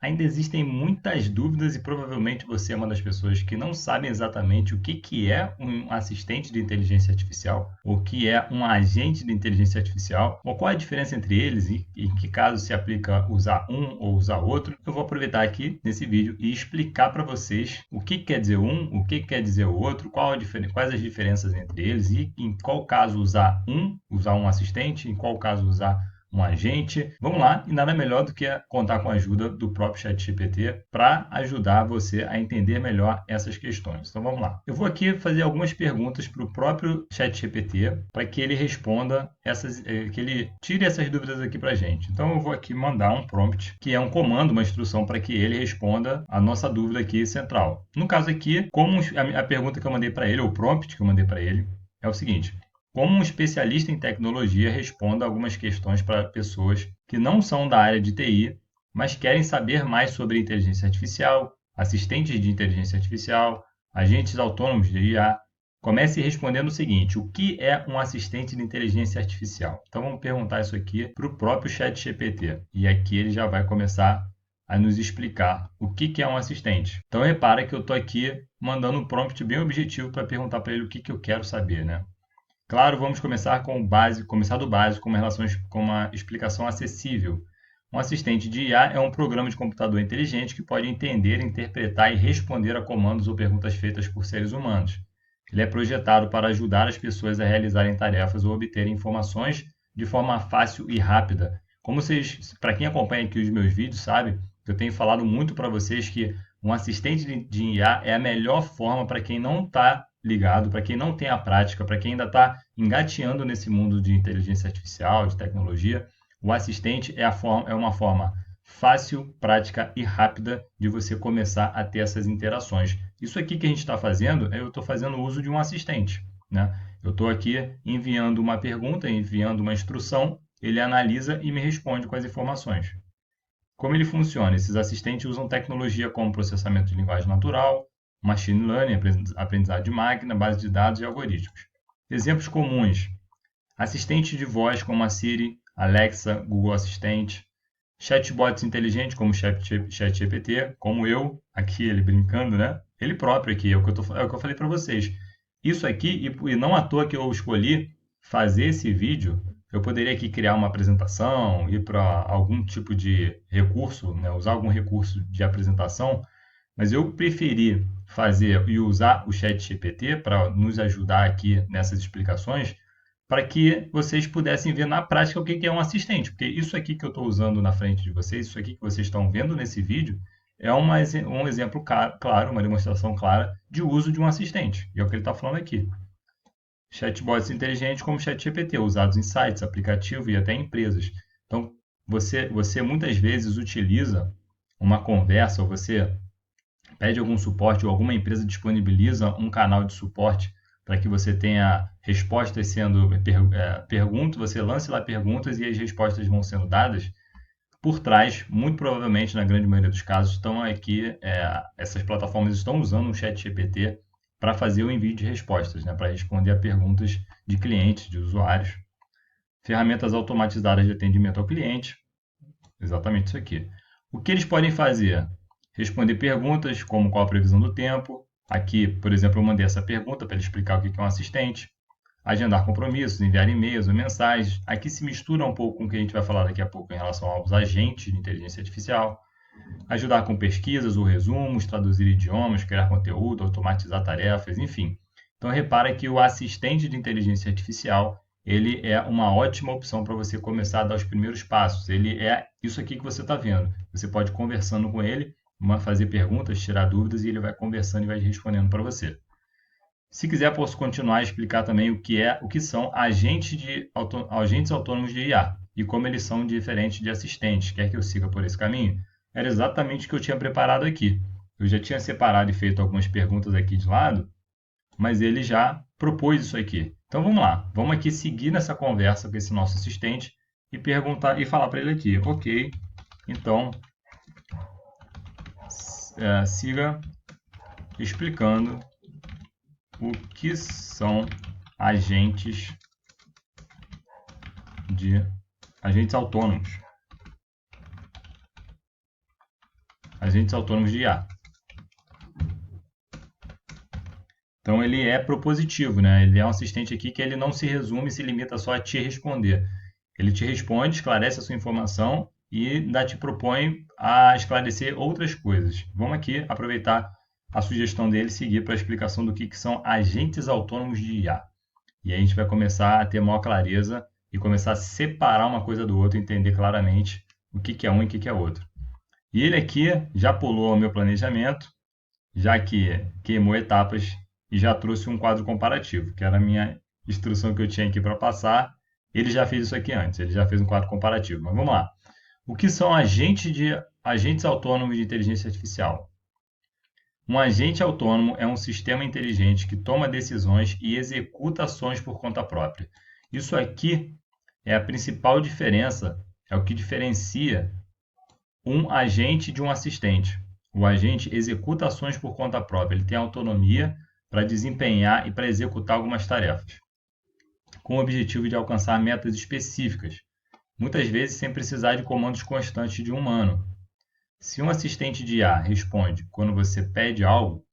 Ainda existem muitas dúvidas e provavelmente você é uma das pessoas que não sabem exatamente o que é um assistente de inteligência artificial, o que é um agente de inteligência artificial, ou qual é a diferença entre eles e em que caso se aplica usar um ou usar outro. Eu vou aproveitar aqui nesse vídeo e explicar para vocês o que quer dizer um, o que quer dizer o outro, quais as diferenças entre eles e em qual caso usar um assistente, em qual caso usar um agente. Vamos lá, e nada melhor do que contar com a ajuda do próprio ChatGPT para ajudar você a entender melhor essas questões. Então vamos lá. Eu vou aqui fazer algumas perguntas para o próprio ChatGPT para que ele responda que ele tire essas dúvidas aqui para a gente. Então eu vou aqui mandar um prompt, que é um comando, uma instrução para que ele responda a nossa dúvida aqui central. No caso aqui, como a pergunta que eu mandei para ele, ou o prompt que eu mandei para ele, é o seguinte: como um especialista em tecnologia responda algumas questões para pessoas que não são da área de TI, mas querem saber mais sobre inteligência artificial, assistentes de inteligência artificial, agentes autônomos de IA. Comece respondendo o seguinte: o que é um assistente de inteligência artificial? Então vamos perguntar isso aqui para o próprio ChatGPT. E aqui ele já vai começar a nos explicar o que é um assistente. Então repara que eu estou aqui mandando um prompt bem objetivo para perguntar para ele o que eu quero saber, né? Claro, vamos começar com o básico, começar do básico, com uma explicação acessível. Um assistente de IA é um programa de computador inteligente que pode entender, interpretar e responder a comandos ou perguntas feitas por seres humanos. Ele é projetado para ajudar as pessoas a realizarem tarefas ou obterem informações de forma fácil e rápida. Como vocês, para quem acompanha aqui os meus vídeos, sabe, eu tenho falado muito para vocês que um assistente de IA é a melhor forma para quem não está ligado, para quem não tem a prática, para quem ainda está engateando nesse mundo de inteligência artificial, de tecnologia. O assistente é uma forma fácil, prática e rápida de você começar a ter essas interações. Isso aqui que a gente está fazendo, eu estou fazendo uso de um assistente, né? Eu estou aqui enviando uma pergunta, enviando uma instrução, ele analisa e me responde com as informações. Como ele funciona? Esses assistentes usam tecnologia como processamento de linguagem natural, machine learning, aprendizado de máquina, base de dados e algoritmos. Exemplos comuns: assistentes de voz como a Siri, Alexa, Google Assistente, chatbots inteligentes como o ChatGPT, como eu, aqui ele brincando, né? Ele próprio aqui, é o que eu falei para vocês. Isso aqui, e não à toa que eu escolhi fazer esse vídeo, eu poderia aqui criar uma apresentação, ir para algum tipo de recurso, né? Usar algum recurso de apresentação, mas eu preferi fazer e usar o ChatGPT para nos ajudar aqui nessas explicações, para que vocês pudessem ver na prática o que é um assistente. Porque isso aqui que eu estou usando na frente de vocês, isso aqui que vocês estão vendo nesse vídeo, é um exemplo claro, uma demonstração clara de uso de um assistente. E é o que ele está falando aqui. Chatbots inteligentes como o ChatGPT, usados em sites, aplicativos e até em empresas. Então, você muitas vezes utiliza uma conversa, ou você pede algum suporte, ou alguma empresa disponibiliza um canal de suporte para que você tenha respostas sendo perguntas, você lance lá perguntas e as respostas vão sendo dadas. Por trás, muito provavelmente, na grande maioria dos casos, estão aqui, essas plataformas estão usando o ChatGPT para fazer o envio de respostas, né, para responder a perguntas de clientes, de usuários. Ferramentas automatizadas de atendimento ao cliente, exatamente isso aqui. O que eles podem fazer? Responder perguntas como qual a previsão do tempo. Aqui, por exemplo, eu mandei essa pergunta para ele explicar o que é um assistente. Agendar compromissos, enviar e-mails ou mensagens. Aqui se mistura um pouco com o que a gente vai falar daqui a pouco em relação aos agentes de inteligência artificial. Ajudar com pesquisas ou resumos, traduzir idiomas, criar conteúdo, automatizar tarefas, enfim. Então repara que o assistente de inteligência artificial, ele é uma ótima opção para você começar a dar os primeiros passos. Ele é isso aqui que você está vendo. Você pode ir conversando com ele, fazer perguntas, tirar dúvidas e ele vai conversando e vai respondendo para você. Se quiser, posso continuar a explicar também o que são agentes autônomos de IA e como eles são diferentes de assistentes. Quer que eu siga por esse caminho? Era exatamente o que eu tinha preparado aqui. Eu já tinha separado e feito algumas perguntas aqui de lado, mas ele já propôs isso aqui. Então vamos lá, vamos aqui seguir nessa conversa com esse nosso assistente e perguntar e falar para ele aqui, ok, então siga explicando o que são agentes agentes autônomos. agentes autônomos de IA. Então ele é propositivo, né? Ele é um assistente aqui que ele não se resume e se limita só a te responder. Ele te responde, esclarece a sua informação e ainda te propõe a esclarecer outras coisas. Vamos aqui aproveitar a sugestão dele e seguir para a explicação do que são agentes autônomos de IA. E aí a gente vai começar a ter maior clareza e começar a separar uma coisa do outro, entender claramente o que é um e o que é outro. E ele aqui já pulou o meu planejamento, já que queimou etapas e já trouxe um quadro comparativo, que era a minha instrução que eu tinha aqui para passar. Ele já fez isso aqui antes, ele já fez um quadro comparativo. Mas vamos lá. O que são agentes autônomos de inteligência artificial? Um agente autônomo é um sistema inteligente que toma decisões e executa ações por conta própria. Isso aqui é a principal diferença, é o que diferencia um agente de um assistente. O agente executa ações por conta própria, ele tem autonomia para desempenhar e para executar algumas tarefas, com o objetivo de alcançar metas específicas, muitas vezes sem precisar de comandos constantes de um humano. Se um assistente de IA responde quando você pede algo,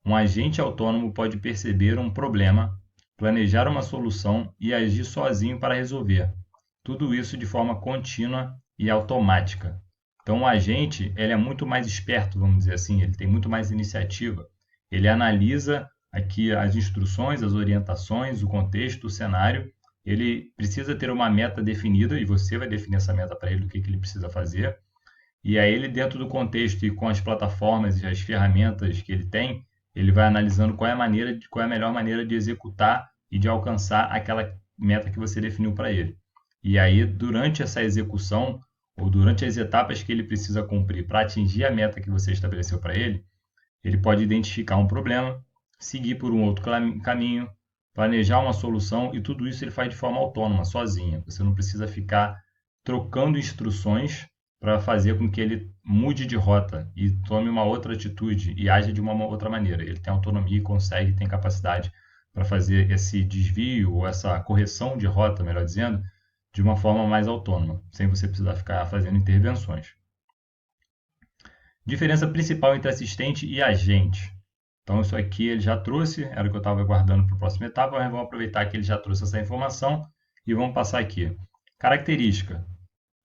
um agente autônomo pode perceber um problema, planejar uma solução e agir sozinho para resolver. Tudo isso de forma contínua e automática. Então, o agente ele é muito mais esperto, vamos dizer assim, ele tem muito mais iniciativa. Ele analisa aqui as instruções, as orientações, o contexto, o cenário. Ele precisa ter uma meta definida e você vai definir essa meta para ele, o que ele precisa fazer. E aí ele, dentro do contexto e com as plataformas e as ferramentas que ele tem, ele vai analisando qual é a melhor maneira de executar e de alcançar aquela meta que você definiu para ele. E aí, durante essa execução, ou durante as etapas que ele precisa cumprir para atingir a meta que você estabeleceu para ele, ele pode identificar um problema, seguir por um outro caminho, planejar uma solução e tudo isso ele faz de forma autônoma, sozinha. Você não precisa ficar trocando instruções para fazer com que ele mude de rota e tome uma outra atitude e age de uma outra maneira. Ele tem autonomia e consegue, tem capacidade para fazer esse desvio ou essa correção de rota, melhor dizendo, de uma forma mais autônoma, sem você precisar ficar fazendo intervenções. Diferença principal entre assistente e agente. Então, isso aqui ele já trouxe, era o que eu estava guardando para a próxima etapa, mas vamos aproveitar que ele já trouxe essa informação e vamos passar aqui. Característica.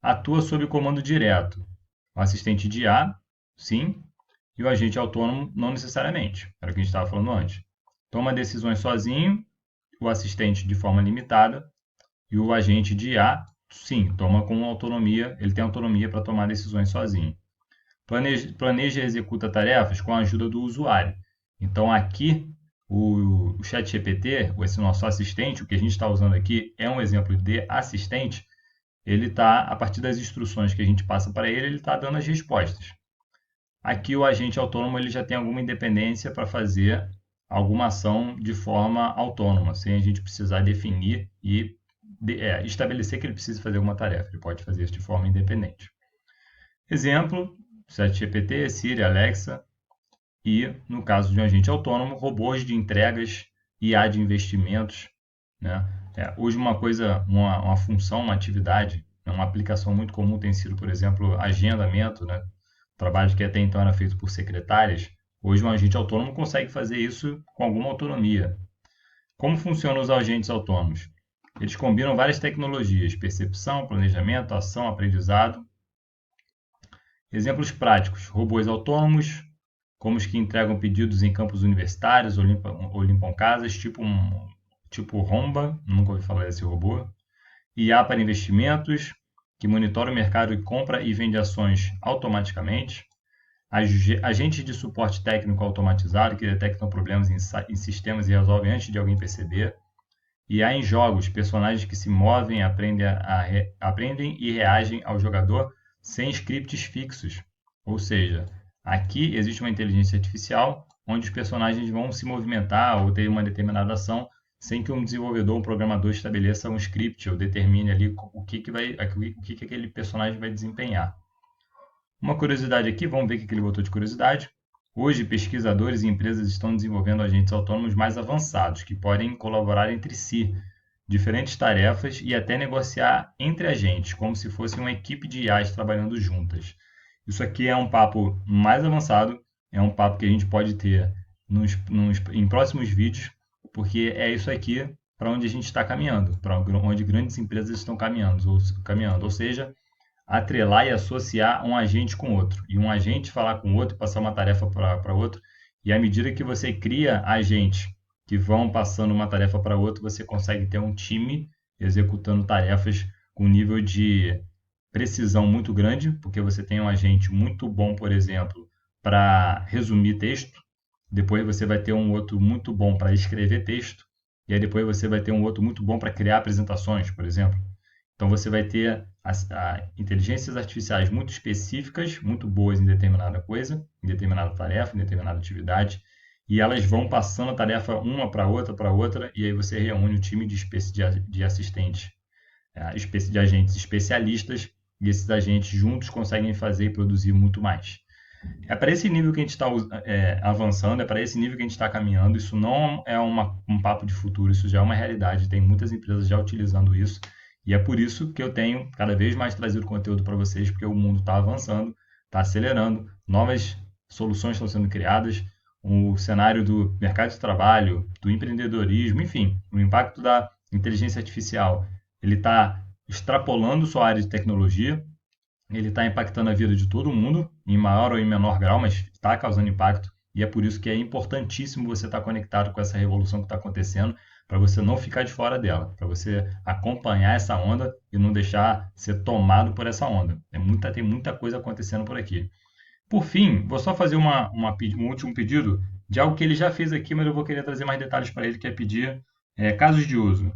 Atua sob comando direto. O assistente de IA, sim, e o agente autônomo, não necessariamente. Era o que a gente estava falando antes. Toma decisões sozinho, o assistente de forma limitada, e o agente de IA, sim, toma com autonomia, ele tem autonomia para tomar decisões sozinho. Planeja e executa tarefas com a ajuda do usuário. Então, aqui, o ChatGPT, esse nosso assistente, o que a gente está usando aqui é um exemplo de assistente. Ele está, a partir das instruções que a gente passa para ele, ele está dando as respostas. Aqui, o agente autônomo ele já tem alguma independência para fazer alguma ação de forma autônoma, sem a gente precisar definir e estabelecer que ele precisa fazer alguma tarefa. Ele pode fazer isso de forma independente. Exemplo, ChatGPT, Siri, Alexa e, no caso de um agente autônomo, robôs de entregas, IA de investimentos. Né? Hoje uma função, uma atividade, uma aplicação muito comum tem sido, por exemplo, agendamento, né? Trabalho que até então era feito por secretárias. Hoje um agente autônomo consegue fazer isso com alguma autonomia. Como funcionam os agentes autônomos? Eles combinam várias tecnologias, percepção, planejamento, ação, aprendizado. Exemplos práticos, robôs autônomos, como os que entregam pedidos em campos universitários ou limpam casas, tipo Romba, nunca ouvi falar desse robô. IA para investimentos, que monitora o mercado e compra e vende ações automaticamente. Agentes de suporte técnico automatizado, que detectam problemas em sistemas e resolvem antes de alguém perceber. E há em jogos personagens que se movem, aprendem e reagem ao jogador sem scripts fixos. Ou seja, aqui existe uma inteligência artificial onde os personagens vão se movimentar ou ter uma determinada ação sem que um desenvolvedor, um programador estabeleça um script ou determine ali o que aquele personagem vai desempenhar. Uma curiosidade aqui, vamos ver o que ele botou de curiosidade. Hoje, pesquisadores e empresas estão desenvolvendo agentes autônomos mais avançados, que podem colaborar entre si, diferentes tarefas e até negociar entre agentes, como se fosse uma equipe de IAs trabalhando juntas. Isso aqui é um papo mais avançado, é um papo que a gente pode ter em próximos vídeos, porque é isso aqui para onde a gente está caminhando, para onde grandes empresas estão caminhando, ou seja, atrelar e associar um agente com outro, e um agente falar com o outro, passar uma tarefa para outro, e à medida que você cria agentes que vão passando uma tarefa para outro, você consegue ter um time executando tarefas com nível de precisão muito grande, porque você tem um agente muito bom, por exemplo, para resumir texto, depois você vai ter um outro muito bom para escrever texto, e aí depois você vai ter um outro muito bom para criar apresentações, por exemplo. Então você vai ter inteligências artificiais muito específicas, muito boas em determinada coisa, em determinada tarefa, em determinada atividade, e elas vão passando a tarefa uma para outra, e aí você reúne o time de assistentes, de agentes especialistas, e esses agentes juntos conseguem fazer e produzir muito mais. É para esse nível que a gente está avançando, é para esse nível que a gente está caminhando. Isso não é um papo de futuro, isso já é uma realidade. Tem muitas empresas já utilizando isso. E é por isso que eu tenho cada vez mais trazido conteúdo para vocês, porque o mundo está avançando, está acelerando, novas soluções estão sendo criadas, o cenário do mercado de trabalho, do empreendedorismo, enfim, o impacto da inteligência artificial, ele está extrapolando sua área de tecnologia, ele está impactando a vida de todo mundo, em maior ou em menor grau, mas está causando impacto. E é por isso que é importantíssimo você estar conectado com essa revolução que está acontecendo, para você não ficar de fora dela, para você acompanhar essa onda e não deixar ser tomado por essa onda. Tem muita coisa acontecendo por aqui. Por fim, vou só fazer um último pedido de algo que ele já fez aqui, mas eu vou querer trazer mais detalhes para ele, que é pedir casos de uso.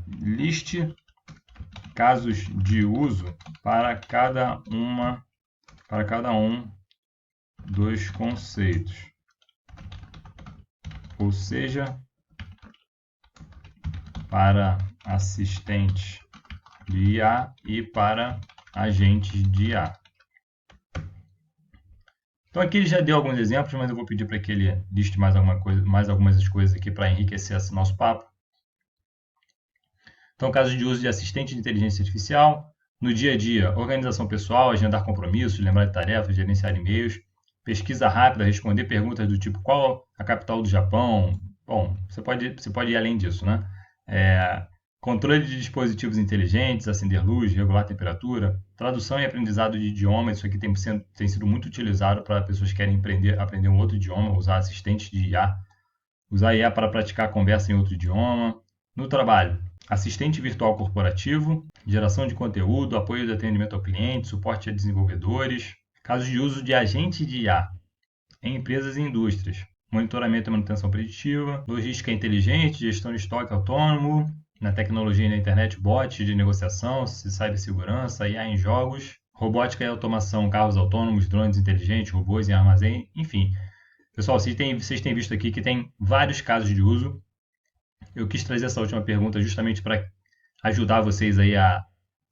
Liste casos de uso para cada um dos conceitos. Ou seja, para assistentes de IA e para agentes de IA. Então aqui ele já deu alguns exemplos, mas eu vou pedir para que ele liste mais algumas coisas aqui para enriquecer esse nosso papo. Então, casos de uso de assistente de inteligência artificial, no dia a dia, organização pessoal, agendar compromissos, lembrar de tarefas, gerenciar e-mails, pesquisa rápida, responder perguntas do tipo qual a capital do Japão. Bom, você pode ir além disso, né? Controle de dispositivos inteligentes, acender luz, regular a temperatura, tradução e aprendizado de idioma. Isso aqui tem sido muito utilizado para pessoas que querem aprender um outro idioma, usar assistentes de IA, usar IA para praticar conversa em outro idioma. No trabalho, assistente virtual corporativo, geração de conteúdo, apoio de atendimento ao cliente, suporte a desenvolvedores, casos de uso de agente de IA em empresas e indústrias, monitoramento e manutenção preditiva, logística inteligente, gestão de estoque autônomo, na tecnologia e na internet, bots de negociação, cibersegurança, IA em jogos, robótica e automação, carros autônomos, drones inteligentes, robôs em armazém, enfim. Pessoal, vocês têm visto aqui que tem vários casos de uso. Eu quis trazer essa última pergunta justamente para ajudar vocês aí a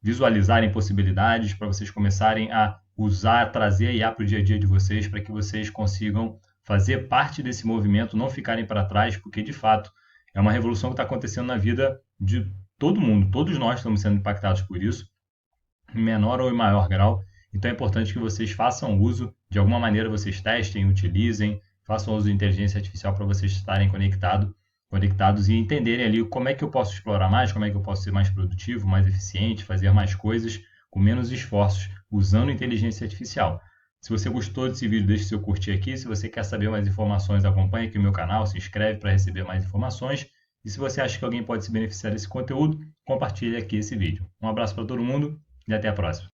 visualizarem possibilidades, para vocês começarem a usar, trazer a IA para o dia a dia de vocês, para que vocês consigam fazer parte desse movimento, não ficarem para trás, porque de fato é uma revolução que está acontecendo na vida de todo mundo. Todos nós estamos sendo impactados por isso, em menor ou em maior grau. Então é importante que vocês façam uso, de alguma maneira vocês testem, utilizem, façam uso de inteligência artificial para vocês estarem conectados e entenderem ali como é que eu posso explorar mais, como é que eu posso ser mais produtivo, mais eficiente, fazer mais coisas com menos esforços, usando inteligência artificial. Se você gostou desse vídeo, deixe seu curtir aqui. Se você quer saber mais informações, acompanhe aqui o meu canal, se inscreve para receber mais informações. E se você acha que alguém pode se beneficiar desse conteúdo, compartilhe aqui esse vídeo. Um abraço para todo mundo e até a próxima.